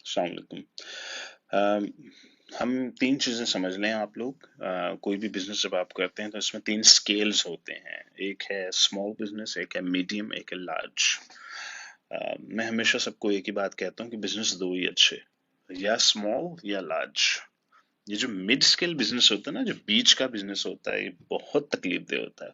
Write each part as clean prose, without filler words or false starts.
अस्सलाम वालेकुम। हम तीन चीजें समझ लें आप लोग। कोई भी बिजनेस जब आप करते हैं तो इसमें तीन स्केल्स होते हैं। एक है स्मॉल बिजनेस, एक है मीडियम, एक है लार्ज। मैं हमेशा सबको एक ही बात कहता हूँ कि बिजनेस दो ही अच्छे, या स्मॉल या लार्ज। ये जो मिड स्केल बिजनेस होता है ना, जो बीच का बिजनेस होता है, ये बहुत तकलीफ दे होता है।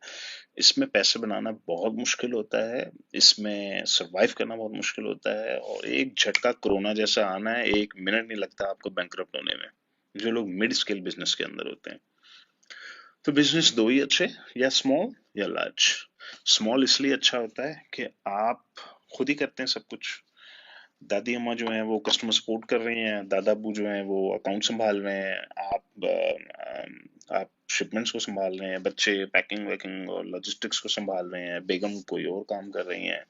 इसमें पैसे बनाना बहुत मुश्किल होता है, इसमें सरवाइव करना बहुत मुश्किल होता है, और एक झटका कोरोना जैसा आना है, 1 मिनट नहीं लगता आपको बैंकरप्ट होने में, जो लोग मिड स्केल बिजनेस के अंदर होते हैं। तो बिजनेस दो ही अच्छे, या स्मॉल या लार्ज। स्मॉल इसलिए अच्छा होता है कि आप खुद ही करते हैं सब कुछ। दादी अम्मा जो हैं वो कस्टमर सपोर्ट कर रही हैं, दादा अब्बू जो हैं वो अकाउंट संभाल रहे हैं, आप शिपमेंट्स को संभाल रहे हैं, बच्चे पैकिंग वैकिंग और लॉजिस्टिक्स को संभाल रहे हैं, बेगम कोई और काम कर रही हैं।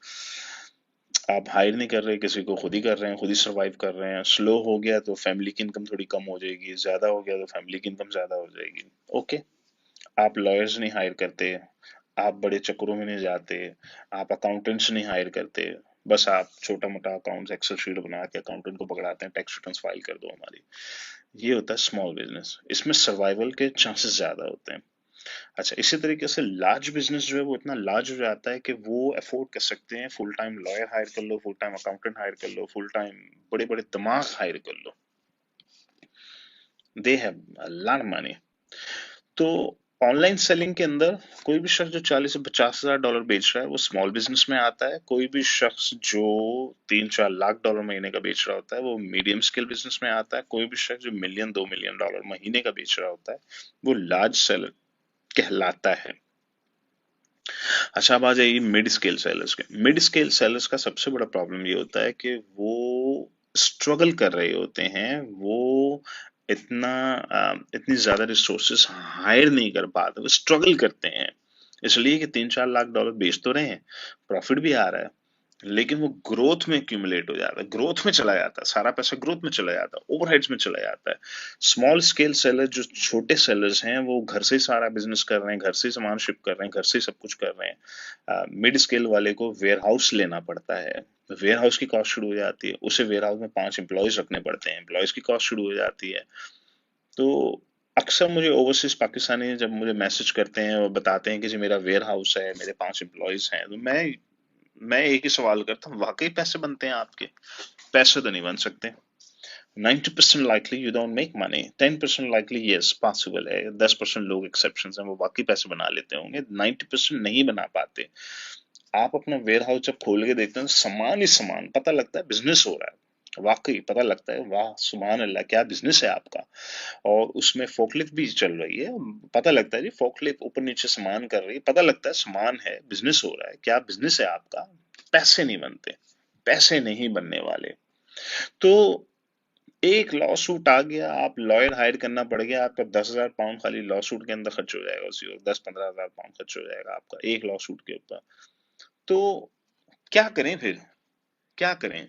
आप हायर नहीं कर रहे किसी को, खुद ही कर रहे हैं, खुद ही सरवाइव कर रहे हैं। स्लो हो गया तो फैमिली की इनकम थोड़ी कम हो जाएगी, ज्यादा हो गया तो फैमिली की इनकम ज्यादा हो जाएगी। ओके। आप लॉयर्स नहीं हायर करते, आप बड़े चक्करों में नहीं जाते, आप अकाउंटेंट्स नहीं हायर करते। बस आप छोटा मोटा अकाउंट्स एक्सेल शीट बना के अकाउंटेंट को पकड़ाते हैं, टैक्स रिटर्न्स फाइल कर दो हमारी। ये होता है स्मॉल बिजनेस, इसमें सर्वाइवल के चांसेस ज्यादा होते हैं। अच्छा, इसी तरीके से लार्ज बिजनेस जो है वो इतना लार्ज हो जाता है कि वो अफोर्ड कर सकते हैं फुल टाइम लॉयर हायर कर लो, फुल टाइम अकाउंटेंट हायर कर लो, फुल टाइम बड़े बड़े दिमाग हायर कर लो। They have lot money. तो ऑनलाइन सेलिंग के अंदर कोई भी शख्स जो 40 से 50 हजार डॉलर बेच रहा है वो स्मॉल बिजनेस में आता है। कोई भी शख्स जो 3-4 लाख डॉलर महीने का बेच रहा होता है वो मीडियम स्केल बिजनेस में आता है। कोई भी शख्स जो 1-2 मिलियन डॉलर महीने का बेच रहा होता है वो लार्ज सेलर कहलाता है। अच्छा, अब आ जाइए मिड स्केल सेलर्स के। मिड स्केल सेलर्स का सबसे बड़ा प्रॉब्लम ये होता है कि वो स्ट्रगल कर रहे होते हैं। वो इतनी ज्यादा रिसोर्सेस हायर नहीं कर पाते, वो स्ट्रगल करते हैं। इसलिए कि 3-4 लाख डॉलर बेच तो रहे हैं, प्रॉफिट भी आ रहा है, लेकिन वो ग्रोथ में एक्यूमुलेट हो जाता है, ग्रोथ में चला जाता है, सारा पैसा ग्रोथ में चला जाता है, ओवरहेड्स में चला जाता है। स्मॉल स्केल सेलर जो छोटे सेलर्स हैं वो घर से ही सारा बिजनेस कर रहे हैं, घर से ही सामान शिप कर रहे हैं, घर से ही सब कुछ कर रहे हैं। मिड स्केल वाले को वेयर हाउस लेना पड़ता है, वेयर हाउस की कॉस्ट शुरू हो जाती है, उसे वेयर हाउस में 5 एम्प्लॉयज रखने पड़ते हैं, एम्प्लॉयज की कॉस्ट शुरू हो जाती है। तो अक्सर मुझे ओवरसीज पाकिस्तानी जब मुझे मैसेज करते हैं और बताते हैं कि जी मेरा वेयर हाउस है, मेरे 5 एम्प्लॉयज हैं, तो मैं एक ही सवाल करता हूँ, वाकई पैसे बनते हैं आपके? पैसे तो नहीं बन सकते। 90% likely you don't make money, 10% likely yes possible है, 10% लोग एक्सेप्शन हैं वो वाकई पैसे बना लेते होंगे, 90% नहीं बना पाते। आप अपना वेयर हाउस जब खोल के देखते हैं सामान ही सामान, पता लगता है बिजनेस हो रहा है, वाकई पता लगता है वाह सुभान अल्लाह क्या बिजनेस है आपका। और उसमें फोकलिफ्ट भी चल रही है, पता लगता है जी फोकलिफ्ट ऊपर नीचे सामान कर रही है, पता लगता है सामान है, बिजनेस हो रहा है, क्या बिजनेस है आपका। पैसे नहीं बनते, पैसे नहीं बनने वाले। तो एक लॉ सूट आ गया, आप लॉयर हायर करना पड़ गया, आपका 10,000 पाउंड खाली लॉ सूट के अंदर खर्च हो जाएगा, उसी वक्त 10-15 हजार पाउंड खर्च हो जाएगा आपका एक लॉ सूट के ऊपर। तो क्या करें फिर, क्या करें?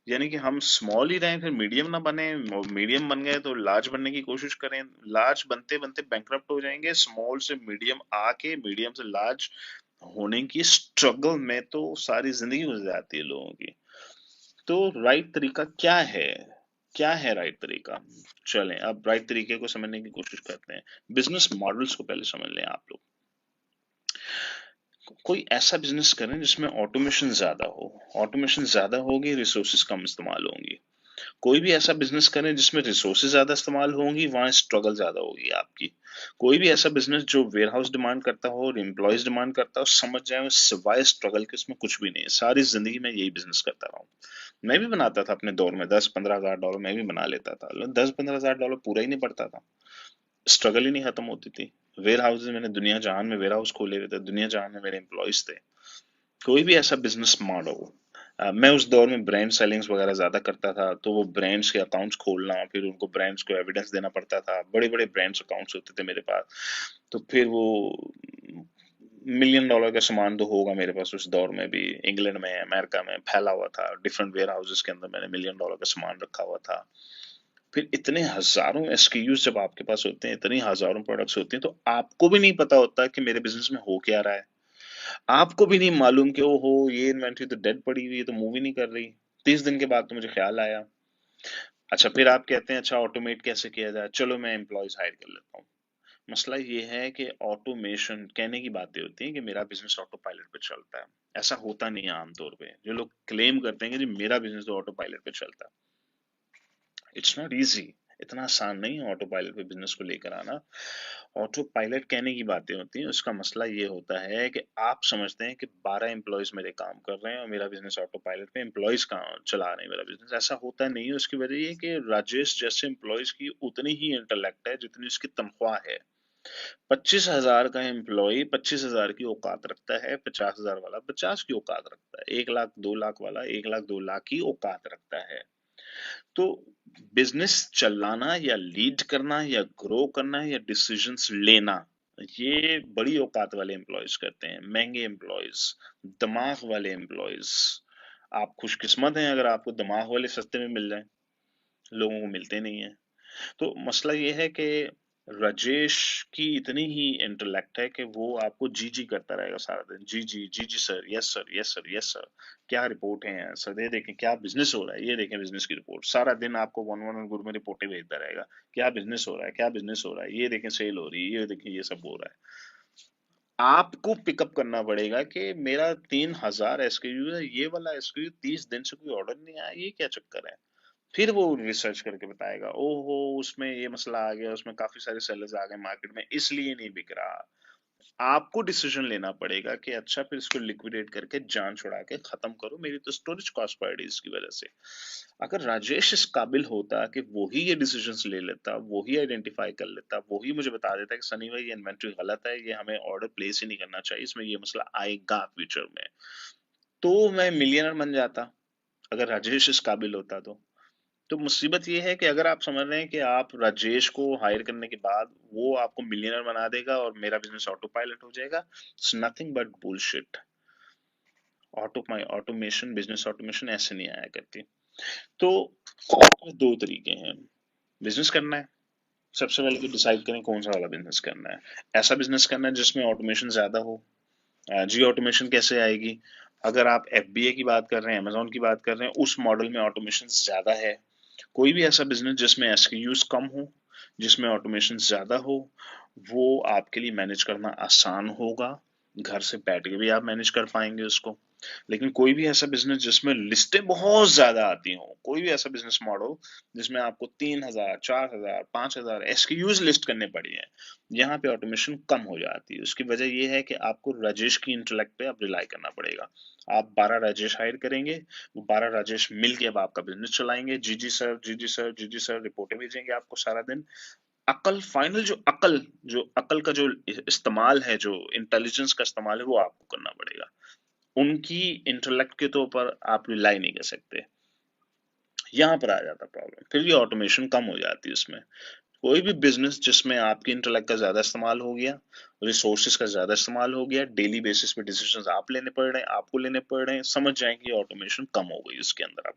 यानी कि हम स्मॉल ही रहें, फिर मीडियम ना बने, मीडियम बन गए तो लार्ज बनने की कोशिश करें, लार्ज बनते बनते बैंकरप्ट हो जाएंगे, स्मॉल से मीडियम आके मीडियम से लार्ज होने की स्ट्रगल में तो सारी जिंदगी गुजर जाती है लोगों की। तो राइट तरीका क्या है? क्या है राइट तरीका? चलें अब राइट तरीके को समझने की कोशिश करते हैं। बिजनेस मॉडल्स को पहले समझ लें आप लोग। कोई ऐसा बिजनेस करें जिसमें ऑटोमेशन ज्यादा हो, ऑटोमेशन ज्यादा होगी, रिसोर्सेज कम इस्तेमाल होंगी। कोई भी ऐसा बिजनेस करें जिसमें रिसोर्सेज ज्यादा इस्तेमाल होंगी, वहां स्ट्रगल ज्यादा होगी आपकी। कोई भी ऐसा बिजनेस जो वेयर हाउस डिमांड करता हो और एम्प्लॉयज डिमांड करता हो, समझ जाए सिवाय स्ट्रगल के उसमें कुछ भी नहीं है। सारी जिंदगी में यही बिजनेस करता रहा हूँ। मैं भी बनाता था अपने दौर में, 10-15 हजार डॉलर मैं भी बना लेता था, 10-15 हजार डॉलर पूरा ही नहीं पड़ता था, स्ट्रगल ही नहीं खत्म होती थी। वेयर हाउसेज मैंने दुनिया जहान में वेयर हाउस खोले हुए थे, दुनिया जहान में मेरे एम्प्लॉयज थे। कोई भी ऐसा बिजनेस मॉडल, मैं उस दौर में ब्रांड सेलिंग्स वगैरह ज्यादा करता था, तो वो ब्रांड्स के अकाउंट्स खोलना, फिर उनको ब्रांड्स को एविडेंस देना पड़ता था, बड़े बड़े ब्रांड्स अकाउंट्स होते थे मेरे पास। तो फिर वो $1 million का सामान तो होगा मेरे पास उस दौर में भी, इंग्लैंड में अमेरिका में फैला हुआ था, डिफरेंट वेयर हाउसेस के अंदर मैंने $1 million का सामान रखा हुआ था। फिर इतने हजारों एसक्यूज जब आपके पास होते हैं, इतनी हजारों प्रोडक्ट्स होती हैं, तो आपको भी नहीं पता होता कि मेरे बिजनेस में हो क्या रहा है। आपको भी नहीं मालूम कि ओहो ये इन्वेंटरी तो डेड पड़ी हुई है, तो मूव ही नहीं कर रही। 30 दिन के बाद तो मुझे ख्याल आया अच्छा, फिर आप कहते हैं अच्छा ऑटोमेट कैसे किया जाए, चलो मैं एम्प्लॉयज हायर कर लेता हूँ। मसला ये है कि ऑटोमेशन कहने की बातें होती हैं कि मेरा बिजनेस ऑटो पायलट पे चलता है। ऐसा होता नहीं है आमतौर पे। जो लोग क्लेम करते हैं कि जी मेरा बिजनेस तो ऑटो पायलट पे चलता है, इट्स नॉट इजी। इतना आसान नहीं है ऑटो पायलट पे बिजनेस को लेकर आना। ऑटो पायलट कहने की बातें होती हैं, उसका मसला ये होता है कि आप समझते हैं कि 12 एम्प्लॉयज मेरे काम कर रहे हैं और मेरा बिजनेस ऑटो पायलट पे एम्प्लॉयज काम चला रहे हैं मेरा बिजनेस। ऐसा होता नहीं है। उसकी वजह ये है कि राजेश जैसे एम्प्लॉयज की उतनी ही इंटेलेक्ट है जितनी उसकी तनख्वाह है। 25,000 का एम्प्लॉय 25,000 की औकात रखता है, 50,000 वाला 50 की औकात रखता है, 1 लाख 2 लाख वाला 1 लाख 2 लाख की औकात रखता है। तो बिजनेस चलाना या लीड करना या ग्रो करना या डिसीजंस लेना, ये बड़ी औकात वाले एम्प्लॉयज करते हैं, महंगे एम्प्लॉयज, दिमाग वाले एम्प्लॉयज। आप खुशकिस्मत हैं अगर आपको दिमाग वाले सस्ते में मिल जाए, लोगों को मिलते नहीं है। तो मसला ये है कि राजेश की इतनी ही इंटेलेक्ट है कि वो आपको जी जी करता रहेगा सारा दिन, जी जी जी जी sir, yes sir, yes sir, yes sir. क्या रिपोर्ट है सर, ये देखें क्या बिजनेस हो रहा है, ये देखें बिजनेस की रिपोर्ट। सारा दिन आपको वन वन ग्रुप में रिपोर्टें भेजता रहेगा, क्या बिजनेस हो रहा है, क्या बिजनेस हो रहा है, ये देखें सेल हो रही है, ये देखें ये सब हो रहा है। आपको पिकअप करना पड़ेगा कि मेरा 3,000 एसक्यू है, ये वाला एसक्यू 30 दिन से कोई ऑर्डर नहीं आया, ये क्या चक्कर है। फिर वो रिसर्च करके बताएगा, ओहो उसमें ये मसला आ गया, उसमें काफी सारे सेलर्स आ गए मार्केट में इसलिए नहीं बिक रहा। आपको डिसीजन लेना पड़ेगा कि अच्छा फिर इसको लिक्विडेट करके जान छुड़ा के खत्म करो, मेरी तो स्टोरेज कॉस्ट बढ़ रही है इसकी वजह से। अगर राजेश इस काबिल होता कि वो ही ये डिसीजंस ले लेता, वो ही आइडेंटिफाई कर लेता, वो ही मुझे बता देता कि सनी भाई ये इन्वेंट्री गलत है, ये हमें ऑर्डर प्लेस ही नहीं करना चाहिए, इसमें ये मसला आएगा फ्यूचर में, तो मैं मिलियनर बन जाता। अगर राजेश इस काबिल होता तो मुसीबत ये है कि अगर आप समझ रहे हैं कि आप राजेश को हायर करने के बाद वो आपको मिलियनर बना देगा और मेरा बिजनेस ऑटो पायलट हो जाएगा, it's nothing but bullshit. Automation, business automation ऐसे नहीं आया करती। तो दो तरीके हैं बिजनेस करना है। सबसे पहले तो डिसाइड करें कौन सा वाला बिजनेस करना है। ऐसा बिजनेस करना है जिसमें ऑटोमेशन ज्यादा हो। जी ऑटोमेशन कैसे आएगी? अगर आप एफबीए की बात कर रहे हैं, अमेजोन की बात कर रहे हैं, उस मॉडल में ऑटोमेशन ज्यादा है। कोई भी ऐसा बिजनेस जिसमें एसक्यूज कम हो, जिसमें ऑटोमेशन ज्यादा हो, वो आपके लिए मैनेज करना आसान होगा। घर से बैठ के भी आप मैनेज कर पाएंगे उसको। लेकिन कोई भी ऐसा बिजनेस जिसमें लिस्टें बहुत ज्यादा आती हों, कोई भी ऐसा बिजनेस मॉडल जिसमें आपको 3,000 4,000 5,000 एसक्यूज लिस्ट करने पड़ी हैं, यहाँ पे ऑटोमेशन कम हो जाती है। उसकी वजह यह है कि आपको राजेश की इंटेलेक्ट पे अब रिलाई करना पड़ेगा। आप 12 राजेश हायर करेंगे, वो 12 राजेश मिल के अब आपका बिजनेस चलाएंगे, जी जी सर, जी जी सर, जी जी सर, रिपोर्टें भेजेंगे आपको सारा दिन। अकल फाइनल, जो अकल का जो इस्तेमाल है, जो इंटेलिजेंस का इस्तेमाल है, वो आपको करना पड़ेगा। उनकी इंटेलेक्ट के तो ऊपर आप रिलाई नहीं कर सकते। यहाँ पर आ जाता प्रॉब्लम, फिर ये ऑटोमेशन कम हो जाती है उसमें। कोई भी बिजनेस जिसमें आपकी इंटेलेक्ट का ज्यादा इस्तेमाल हो गया, रिसोर्सेज का ज्यादा इस्तेमाल हो गया, डेली बेसिस पे डिसीजंस आप लेने पड़ रहे हैं, आपको लेने पड़ रहे हैं, समझ जाएंगे ऑटोमेशन कम हो गई उसके अंदर अब।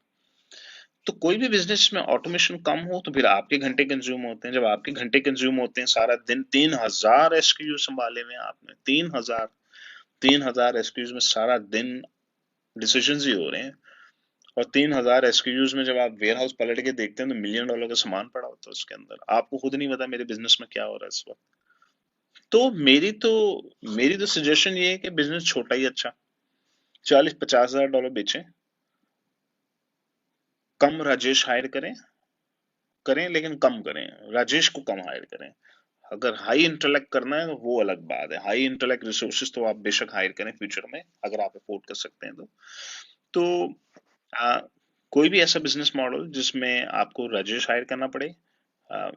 तो कोई भी बिजनेस में ऑटोमेशन कम हो तो फिर आपके घंटे कंज्यूम होते हैं। जब आपके घंटे कंज्यूम होते हैं, सारा दिन 3,000 एसक्यू संभाले हुए हैं आपने, 3,000 एसक्यूज में सारा दिन डिसीजंस ही हो रहे हैं। और 3,000 एसक्यूज में जब आप वेयर हाउस पलट के देखते हैं तो $1 million का सामान पड़ा होता है उसके अंदर, आपको खुद नहीं पता मेरे बिजनेस में क्या हो रहा है इस वक्त। तो मेरी तो सजेशन ये है कि बिजनेस छोटा ही अच्छा, 40-50 हजार डॉलर बेचें, कम राजेश हायर करें, करें लेकिन कम करें, राजेश को कम हायर करें। अगर हाई इंटेलेक्ट करना है तो वो अलग बात है, हाई इंटेलेक्ट रिसोर्सेज तो आप बेशक हायर करें फ्यूचर में अगर आप अफोर्ड कर सकते हैं तो आ, कोई भी ऐसा बिजनेस मॉडल जिसमें आपको राजेश हायर करना पड़े, आ,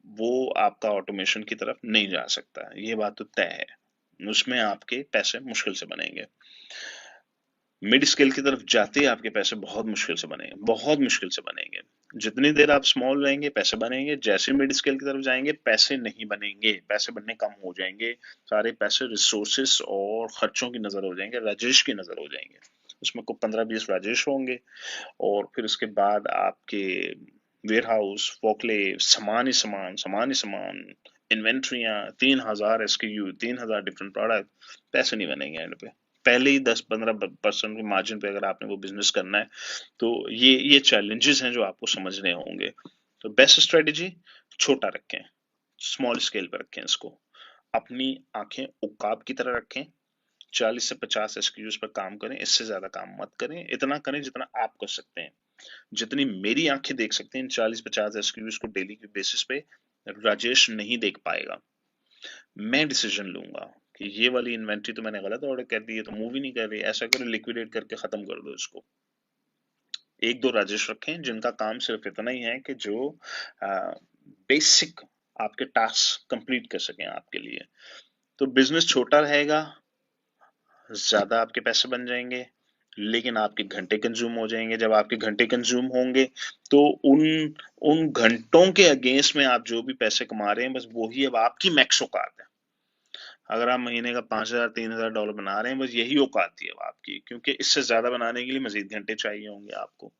वो आपका ऑटोमेशन की तरफ नहीं जा सकता, ये बात तो तय है। उसमें आपके पैसे मुश्किल से बनेंगे। मिड स्केल की तरफ जाते ही आपके पैसे बहुत मुश्किल से बनेंगे, बहुत मुश्किल से बनेंगे। जितनी देर आप स्मॉल रहेंगे पैसे बनेंगे, जैसे मिड स्केल की तरफ जाएंगे पैसे नहीं बनेंगे, पैसे बनने कम हो जाएंगे। सारे पैसे रिसोर्सेस और खर्चों की नजर हो जाएंगे, राजेश की नजर हो जाएंगे। उसमें को 15-20 राजेश होंगे और फिर उसके बाद आपके वेयर हाउस, फोकले, सामान ही सामान, इन्वेंट्रियां, 3,000 एसक्यू, 3,000 डिफरेंट प्रोडक्ट, पैसे नहीं बनेंगे एंड पे। पहले ही 10-15% के मार्जिन पे अगर आपने वो बिजनेस करना है, तो ये चैलेंजेस हैं जो आपको समझने होंगे। तो बेस्ट स्ट्रेटेजी, छोटा रखें, स्मॉल स्केल पर रखें इसको, अपनी आंखें उकाब की तरह रखें, 40 से 50 एसक्यूज पर काम करें, इससे ज्यादा काम मत करें, इतना करें जितना आप कर सकते हैं। जितनी मेरी आंखें देख सकते हैं 40-50 एसक्यूज को डेली के बेसिस पे राजेश नहीं देख पाएगा। मैं डिसीजन लूंगा कि ये वाली इन्वेंट्री तो मैंने गलत ऑर्डर कर दी है, तो मूव ही नहीं कर रही, ऐसा करो लिक्विडेट करके खत्म कर दो इसको। एक दो राजेश रखें जिनका काम सिर्फ इतना ही है कि जो बेसिक आपके टास्क कंप्लीट कर सकें आपके लिए। तो बिजनेस छोटा रहेगा, ज्यादा आपके पैसे बन जाएंगे, लेकिन आपके घंटे कंज्यूम हो जाएंगे। जब आपके घंटे कंज्यूम होंगे तो उन उन घंटों के अगेंस्ट में आप जो भी पैसे कमा रहे हैं, बस वही अब आपकी मैक्स औकात है। अगर आप महीने का 5,000 3,000 डॉलर बना रहे हैं, बस यही औकात थी अब आपकी, क्योंकि इससे ज्यादा बनाने के लिए मजीद घंटे चाहिए होंगे आपको।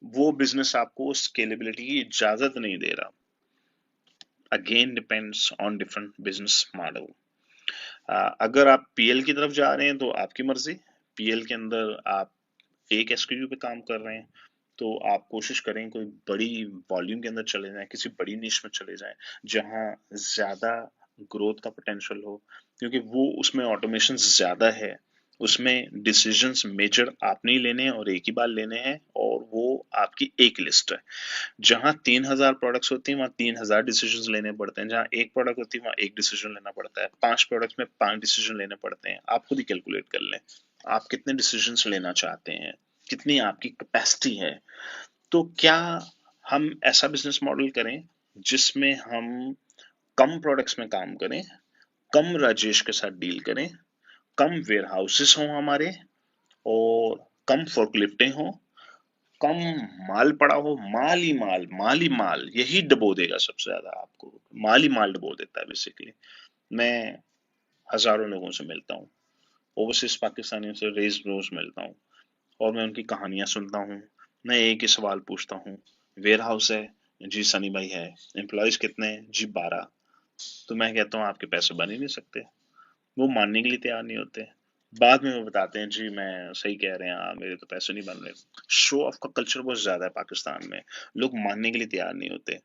वो बिजनेस आपको स्केलेबिलिटी की इजाजत नहीं दे रहा। Again depends on different business model. अगर आप पीएल की तरफ जा रहे हैं तो आपकी मर्जी। पीएल के अंदर आप एक एसक्यूयू पे काम कर रहे हैं, तो आप कोशिश करें कोई बड़ी वॉल्यूम के अंदर चले जाएं, किसी बड़ी निश में चले जाएं जहां ज्यादा ग्रोथ का पोटेंशियल हो, क्योंकि वो उसमें ऑटोमेशन ज्यादा है, उसमें डिसीजंस मेजर आपने ही लेने हैं और एक ही बार लेने हैं, और वो आपकी एक लिस्ट है। जहां 3,000 प्रोडक्ट्स होती हैं वहां 3,000 डिसीजंस लेने पड़ते हैं, जहां एक प्रोडक्ट होती है वहां एक डिसीजन लेना पड़ता है, 5 प्रोडक्ट्स में 5 डिसीजन लेने पड़ते हैं। आप खुद ही कैलकुलेट कर लें आप कितने डिसीजंस लेना चाहते हैं, कितनी आपकी कैपेसिटी है। तो क्या हम ऐसा बिजनेस मॉडल करें जिसमें हम कम प्रोडक्ट्स में काम करें, कम राजेश के साथ डील करें, कम वेयर हाउसेस हों हमारे, और कम फोर्कलिफ्टें हों, कम माल पड़ा हो, माल ही माल यही डबो देगा सबसे ज्यादा आपको। माल ही माल डबो देता है बेसिकली। मैं हजारों लोगों से मिलता हूँ, ओवरसीज पाकिस्तानियों से रेज रोज मिलता हूँ, और मैं उनकी कहानियां सुनता हूँ। मैं एक ही सवाल पूछता हूँ, वेयर हाउस है जी सनी भाई है, एम्प्लॉयज कितने हैं जी 12। तो मैं कहता हूँ आपके पैसे बन ही नहीं सकते। वो मानने के लिए तैयार नहीं होते। बाद में वो बताते हैं जी मैं सही कह रहे हैं आप, मेरे तो पैसे नहीं बन रहे। शो ऑफ का कल्चर बहुत ज्यादा है पाकिस्तान में, लोग मानने के लिए तैयार नहीं होते।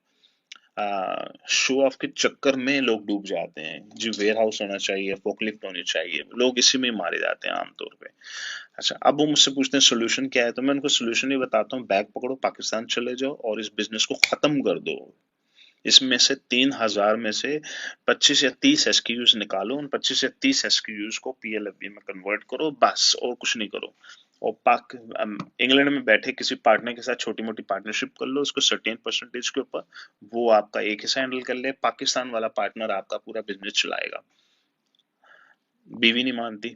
शो ऑफ के चक्कर में लोग डूब जाते हैं जी, वेयर हाउस होना चाहिए, फोकलिफ्ट होनी चाहिए, लोग इसी में मारे जाते हैं आमतौर पे। अच्छा, अब वो मुझसे पूछते हैं सोल्यूशन क्या है, तो मैं उनको सोल्यूशन ही बताता हूँ, बैग पकड़ो पाकिस्तान चले जाओ और इस बिजनेस को खत्म कर दो। इसमें से 3,000 में से 25 या 30 एसक्यूज निकालो, उन 25 या 30 एसक्यूज को पीएलएफबी में कन्वर्ट करो, बस और कुछ नहीं करो। और इंग्लैंड में बैठे किसी पार्टनर के साथ छोटी मोटी पार्टनरशिप कर लो उसको सर्टेन परसेंटेज के ऊपर, वो आपका एक हिस्सा हैंडल कर ले, पाकिस्तान वाला पार्टनर आपका पूरा बिजनेस चलाएगा। बीवी नहीं मानती,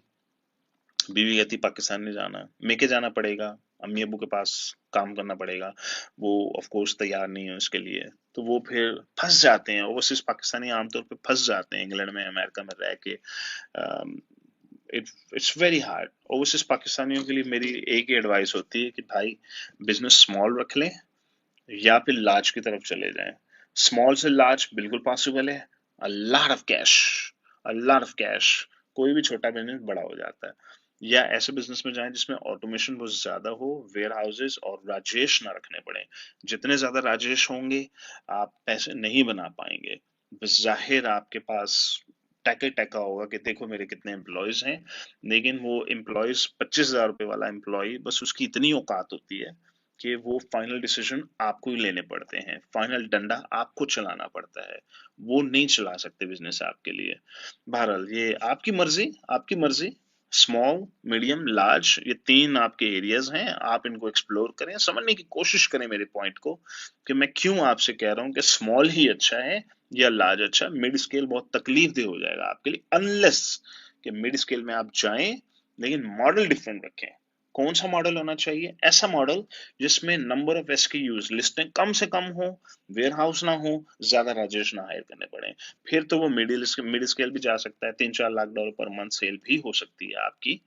बीवी कहती पाकिस्तान नहीं जाना, मेके जाना पड़ेगा, अम्मी अबू के पास काम करना पड़ेगा, वो ऑफ कोर्स तैयार नहीं है उसके लिए। तो वो फिर फंस जाते हैं, ओवरसीज पाकिस्तानी आमतौर पे फंस जाते हैं इंग्लैंड में अमेरिका में रह के। It's very hard. ओवरसीज पाकिस्तानियों के लिए मेरी एक ही एडवाइस होती है कि भाई बिजनेस स्मॉल रख लें या फिर लार्ज की तरफ चले जाएं। स्मॉल से लार्ज बिल्कुल पॉसिबल है, a lot of cash, a lot of cash. कोई भी छोटा बिजनेस बड़ा हो जाता है। या ऐसे बिजनेस में जाएं जिसमें ऑटोमेशन बहुत ज्यादा हो, वेयर हाउसेज और राजेश ना रखने पड़े। जितने ज्यादा राजेश होंगे आप पैसे नहीं बना पाएंगे। बस जाहिर आपके पास टैके टैका होगा कि देखो मेरे कितने एम्प्लॉयज हैं, लेकिन वो एम्प्लॉयज 25,000 रुपए वाला एम्प्लॉय बस उसकी इतनी औकात होती है कि वो फाइनल डिसीजन आपको ही लेने पड़ते हैं, फाइनल डंडा आपको चलाना पड़ता है, वो नहीं चला सकते बिजनेस आपके लिए। बहरहाल ये आपकी मर्जी, आपकी मर्जी। स्मॉल, मीडियम, लार्ज, ये 3 आपके एरियाज हैं, आप इनको एक्सप्लोर करें, समझने की कोशिश करें मेरे पॉइंट को कि मैं क्यों आपसे कह रहा हूं कि स्मॉल ही अच्छा है या लार्ज अच्छा। मिड स्केल बहुत तकलीफ दे हो जाएगा आपके लिए, अनलेस कि मिड स्केल में आप जाएं, लेकिन मॉडल डिफरेंट रखें। कौन सा मॉडल होना चाहिए? ऐसा मॉडल जिसमें नंबर ऑफ एसक्यूज लिस्टें कम से कम हो, वेयर हाउस ना हो, ज्यादा राजेश ना हायर करने पड़े। फिर तो वो मिड स्केल भी जा सकता है, 3-4 lakh dollar per month sale भी हो सकती है आपकी।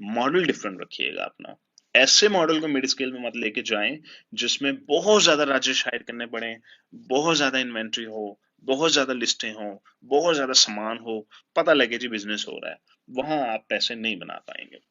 मॉडल डिफरेंट रखिएगा अपना। ऐसे मॉडल को मिड स्केल में मत लेके जाएं जिसमें बहुत ज्यादा राजेश हायर करने पड़े, बहुत ज्यादा इन्वेंट्री हो, बहुत ज्यादा लिस्टें हो, बहुत ज्यादा सामान हो, पता लगे जी बिजनेस हो रहा है, वहां आप पैसे नहीं बना पाएंगे।